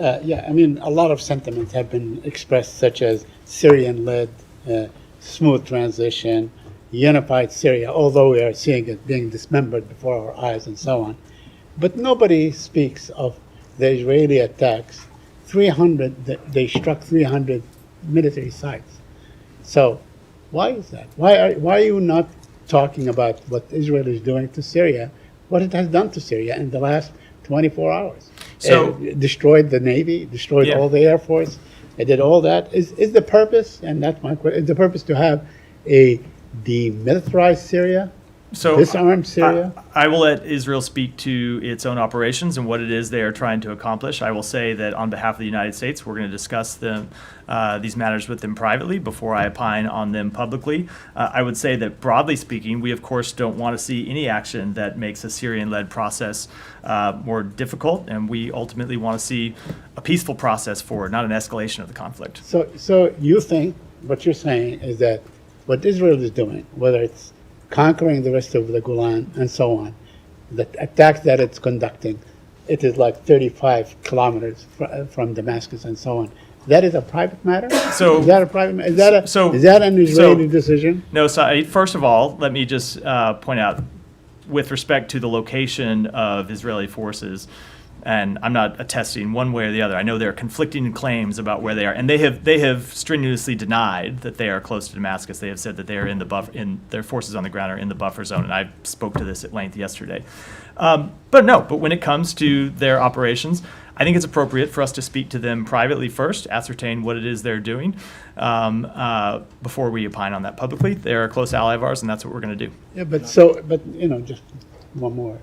Yeah, I mean, a lot of sentiments have been expressed, such as Syrian-led smooth transition, unified Syria, although we are seeing it being dismembered before our eyes and so on. But nobody speaks of the Israeli attacks. 300, they struck 300 military sites. So why is that? Why are you not talking about what Israel is doing to Syria, what it has done to Syria in the last 24 hours? So Destroyed the Navy, destroyed all the Air Force. It did all that. Is the purpose, and that's my question, is the purpose to have a demilitarized Syria? So disarm Syria? I will let Israel speak to its own operations and what it is they are trying to accomplish. I will say that on behalf of the United States, we're going to discuss these matters with them privately before I opine on them publicly. I would say that broadly speaking, we of course don't want to see any action that makes a Syrian-led process more difficult, and we ultimately want to see a peaceful process forward, not an escalation of the conflict. So you think what you're saying is that what Israel is doing, whether it's conquering the rest of the Golan and so on, the attacks that it's conducting, it is like 35 kilometers from Damascus and so on. That is a private matter? So is that a private? Is that an Israeli decision? No. So first of all, let me just point out, with respect to the location of Israeli forces, and I'm not attesting one way or the other. I know there are conflicting claims about where they are, and they have strenuously denied that they are close to Damascus. They have said that they are in the their forces on the ground are in the buffer zone, and I spoke to this at length yesterday. But when it comes to their operations, I think it's appropriate for us to speak to them privately first, ascertain what it is they're doing, before we opine on that publicly. They're a close ally of ours, and that's what we're going to do. Yeah, but just one more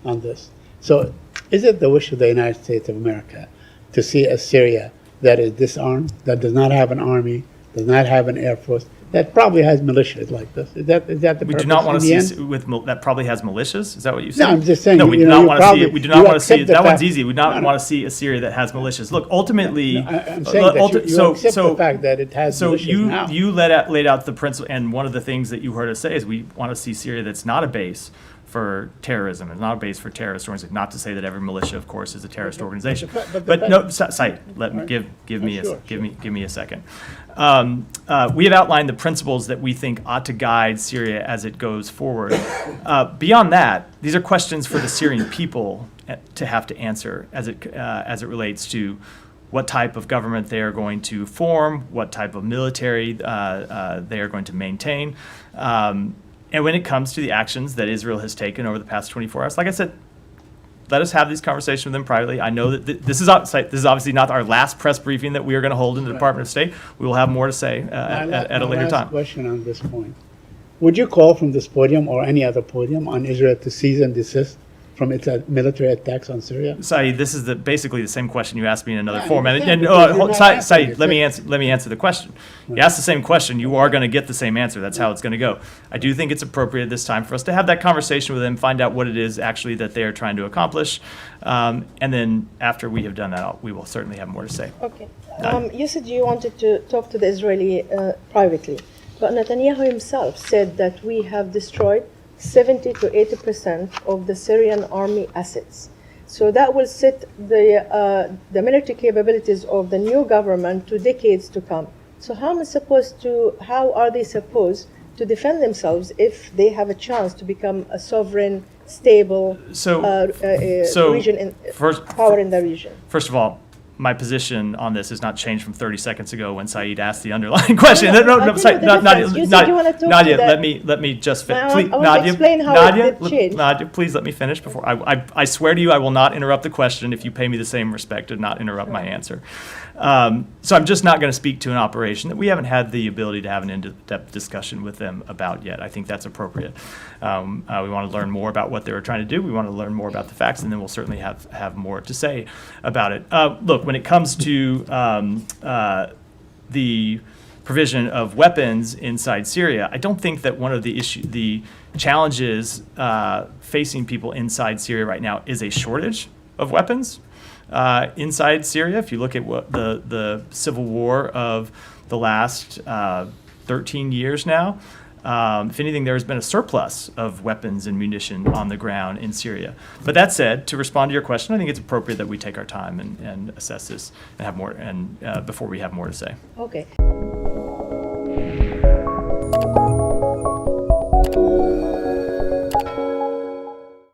on this. So, is it the wish of the United States of America to see a Syria that is disarmed, that does not have an army, does not have an air force, that probably has militias like this? Is that the purpose? We do not want to see that probably has militias. Is that what you said? No, I'm just saying. No, we do not want to see it. We do not want to see it. That one's easy. We do not want to see a Syria that has militias. Look, ultimately, I'm saying that you accept the fact that it has militias now. So you laid out the principle, and one of the things that you heard us say is we want to see Syria that's not a base for terrorism and not a base for terrorist organizations. Not to say that every militia, of course, is a terrorist organization. But no, Said, let me give me a second. We have outlined the principles that we think ought to guide Syria as it goes forward. Beyond that, these are questions for the Syrian people to have to answer as it relates to what type of government they are going to form, what type of military they are going to maintain. And when it comes to the actions that Israel has taken over the past 24 hours, like I said, let us have these conversations with them privately. I know that this is obviously not our last press briefing that we are going to hold in the Department of State. We will have more to say at a later time. Question on this point. Would you call from this podium or any other podium on Israel to cease and desist from its military attacks on Syria? Saeed, this is basically the same question you asked me in another forum. Saeed, let me answer the question. You asked the same question, you are going to get the same answer. That's how it's going to go. I do think it's appropriate this time for us to have that conversation with them, find out what it is actually that they are trying to accomplish, and then after we have done that, we will certainly have more to say. Okay. You said you wanted to talk to the Israeli privately, but Netanyahu himself said that we have destroyed 70 to 80% of the Syrian army assets. So that will set the military capabilities of the new government to decades to come. So how are they supposed to defend themselves if they have a chance to become a sovereign, stable power in the region? First of all, my position on this has not changed from 30 seconds ago when Saeed asked the underlying question. Nadia, let me just finish. Nadia, please let me finish before I swear to you I will not interrupt the question if you pay me the same respect to not interrupt my answer. So I'm just not going to speak to an operation that we haven't had the ability to have an in-depth discussion with them about yet. I think that's appropriate. We want to learn more about what they were trying to do. We want to learn more about the facts, and then we'll certainly have more to say about it. Look, when it comes to the provision of weapons inside Syria, I don't think that one of the challenges facing people inside Syria right now is a shortage of weapons. Inside Syria, if you look at what the civil war of the last 13 years now, If anything, there has been a surplus of weapons and munition on the ground in Syria. But that said, to respond to your question, I think it's appropriate that we take our time and assess this and have more, and before we have more to say. Okay.